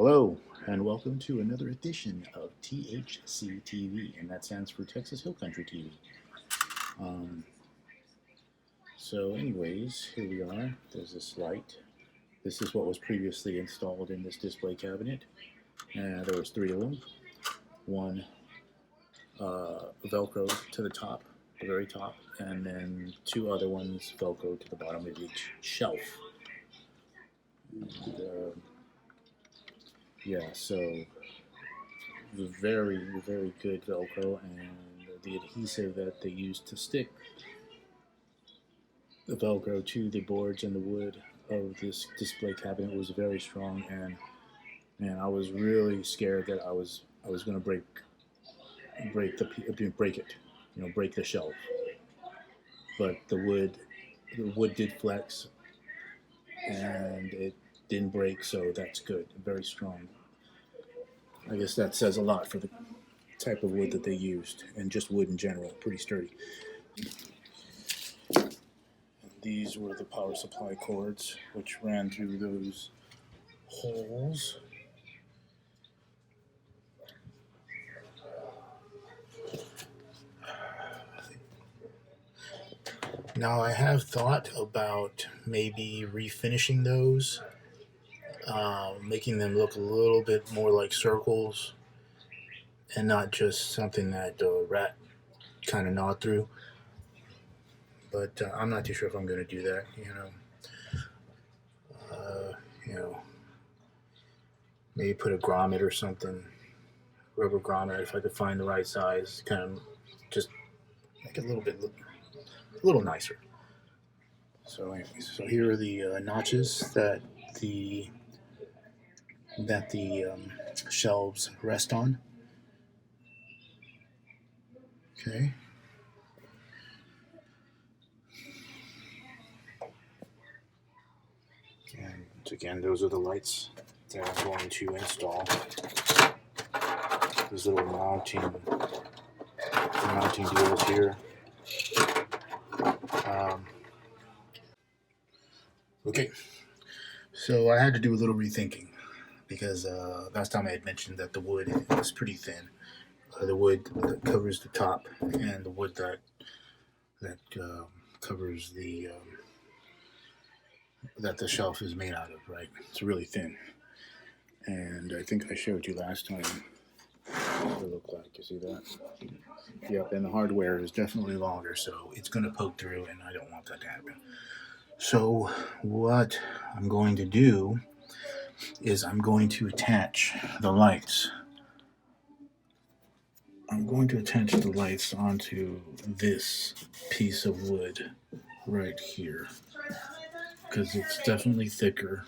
Hello, and welcome to another edition of THC TV, and that stands for Texas Hill Country TV. Um, anyways, here we are. There's this light. This is what was previously installed in this display cabinet. There was three of them. One Velcro to the top, the very top, and then two other ones Velcro to the bottom of each shelf. And, so very, very good Velcro, and the adhesive that they used to stick the Velcro to the boards and the wood of this display cabinet was very strong, and I was really scared that I was going to break it, break the shelf. But the wood did flex, and it didn't break, so that's good. Very strong. I guess that says a lot for the type of wood that they used, and just wood in general, pretty sturdy. These were the power supply cords, which ran through those holes. Now, I have thought about maybe refinishing those, making them look a little bit more like circles and not just something that a rat kind of gnawed through. But I'm not too sure if I'm going to do that, maybe put a grommet or something, rubber grommet, if I could find the right size, kind of just make it a little nicer. So anyways, here are the notches that the shelves rest on. Okay. And again, those are the lights that I'm going to install. These little mounting deals here. Okay, so I had to do a little rethinking because last time I had mentioned that the wood was pretty thin. The wood that covers the top and the wood that covers that the shelf is made out of, right? It's really thin. And I think I showed you last time what it looked like. You see that? Yep, and the hardware is definitely longer, so it's going to poke through, and I don't want that to happen. So what I'm going to do is I'm going to attach the lights. I'm going to attach the lights onto this piece of wood right here because it's definitely thicker,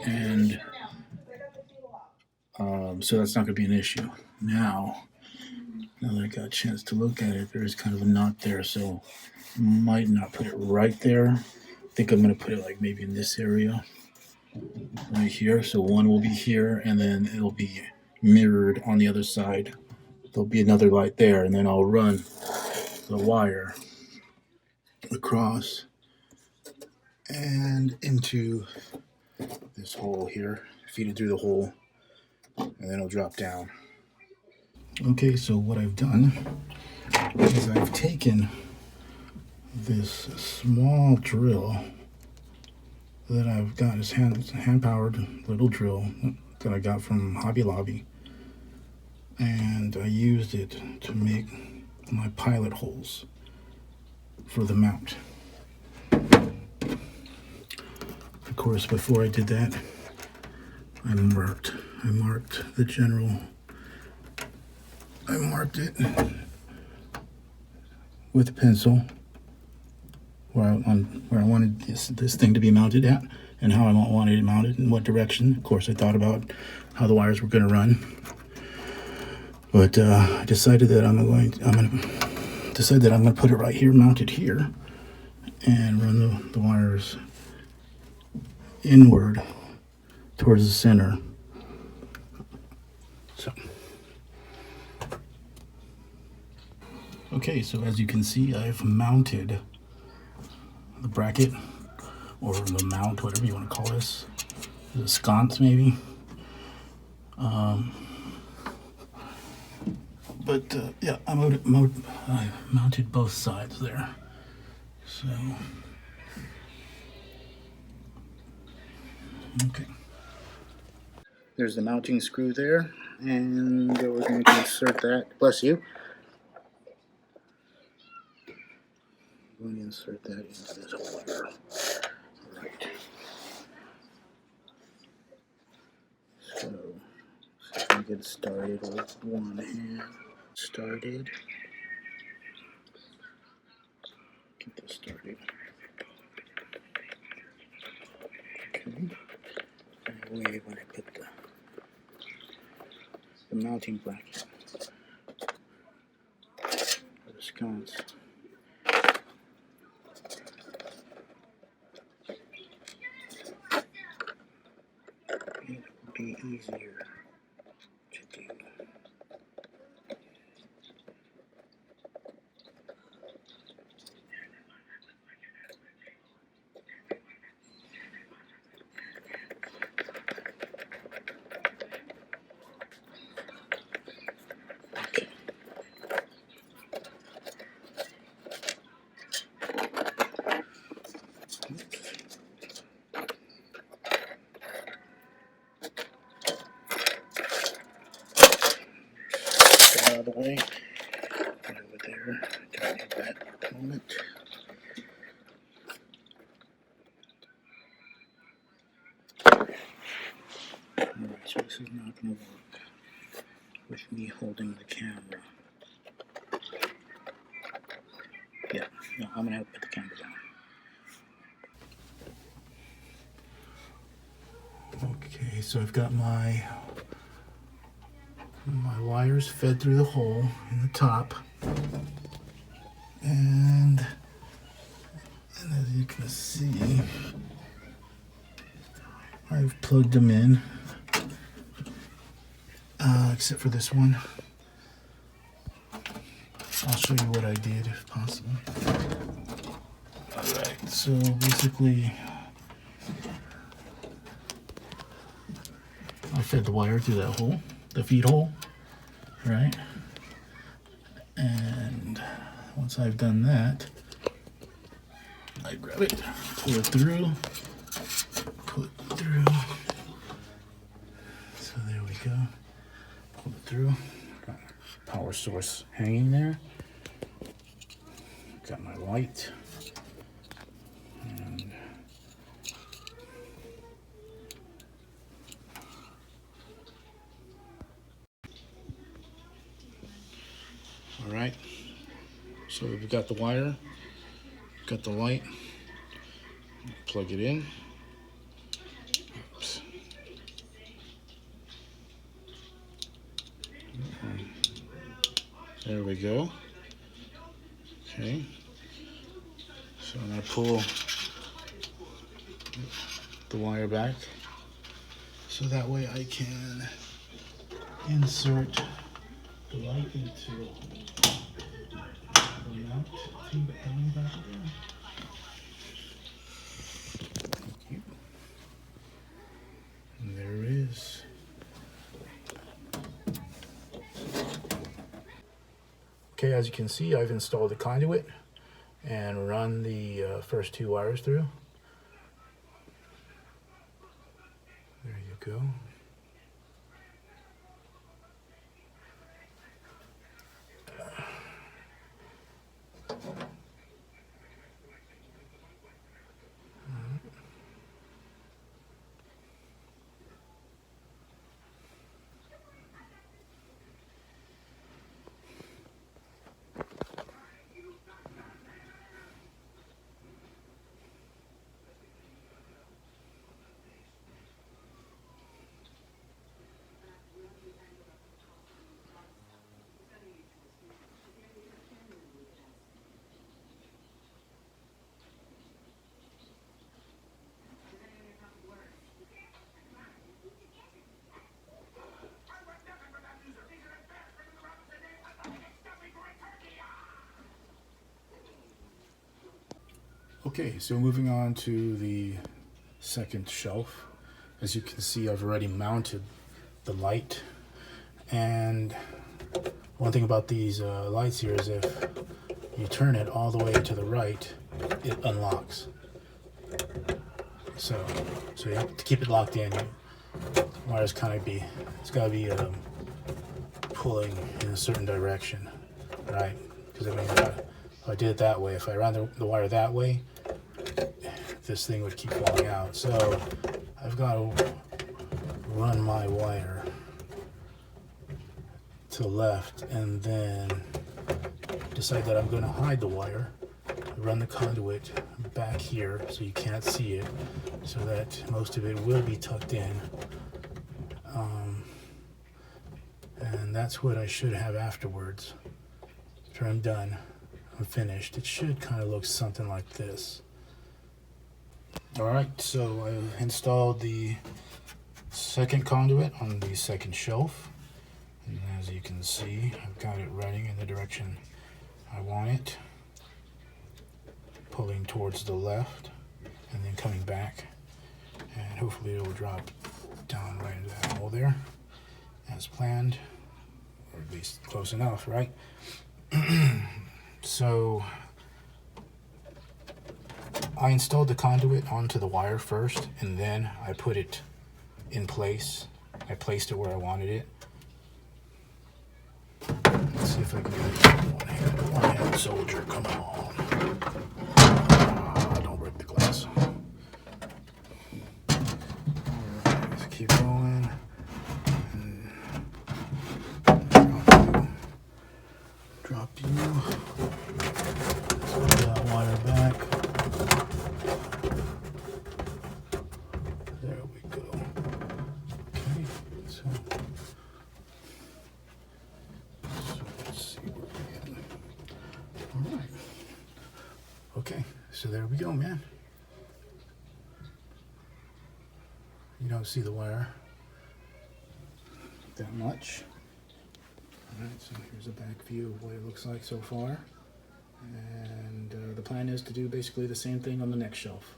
and so that's not going to be an issue. Now that I got a chance to look at it, there's kind of a knot there, so might not put it right there. I think I'm going to put it like maybe in this area right here. So one will be here, and then it'll be mirrored on the other side. There'll be another light there, and then I'll run the wire across and into this hole here, feed it through the hole, and then it'll drop down. Okay, so what I've done is I've taken this small drill that I've got, this hand-powered little drill that I got from Hobby Lobby, and I used it to make my pilot holes for the mount. Of course, before I did that, I marked the general. I marked it with a pencil where I wanted this thing to be mounted at, and how I wanted it mounted, in what direction. Of course, I thought about how the wires were going to run, but I decided that I'm going to put it right here, mounted here, and run the wires inward towards the center. So, okay, so as you can see, I've mounted the bracket, or the mount, whatever you want to call this, the sconce maybe, Yeah, I mounted both sides there. So, okay. There's the mounting screw there, and we're going to insert that. Bless you. I'm going to insert that into this hole here. All right. So, see if we can get started with one hand. Started. Get this started. Okay. That way, when I put the mounting bracket for the sconce, it will be easier to do. Okay. Get out of the way. Put it over there. Don't need that at the moment. Alright, so this is not going to work with me holding the camera. Yeah, no, I'm going to have to put the camera down. Okay, so I've got my wires fed through the hole in the top, and as you can see, I've plugged them in, except for this one. I'll show you what I did if possible. Alright, so basically I fed the wire through that hole, the feed hole, right? And once I've done that, I grab it, pull it through, so there we go, pull it through, got my power source hanging there, got my light, and all right, so we've got the wire, got the light, plug it in. Oops. There we go. Okay. So I'm going to pull the wire back so that way I can insert the light into the mount. Thank you. And there it is. Okay, as you can see, I've installed the conduit and run the first two wires through. There you go. Okay, so moving on to the second shelf. As you can see, I've already mounted the light. And one thing about these lights here is if you turn it all the way to the right, it unlocks. So you have to keep it locked in. The wire's kind of it's got to be pulling in a certain direction, right? Because I mean, if I did it that way, if I ran the wire that way, this thing would keep falling out. So I've got to run my wire to the left and then decide that I'm going to hide the wire, run the conduit back here so you can't see it, so that most of it will be tucked in. And that's what I should have afterwards. After I'm done, I'm finished. It should kind of look something like this. Alright, so I've installed the second conduit on the second shelf. And as you can see, I've got it running in the direction I want it. Pulling towards the left and then coming back. And hopefully it will drop down right into that hole there as planned. Or at least close enough, right? So I installed the conduit onto the wire first, and then I put it in place. I placed it where I wanted it. Let's see if I can get it. One-hand soldier, come on. Don't break the glass. Alright, let's keep going. Drop you. Let's put that wire back. There we go. Okay, so let's see where we're at. Alright. Okay, so there we go, man. You don't see the wire that much. Alright, so here's a back view of what it looks like so far. And the plan is to do basically the same thing on the next shelf.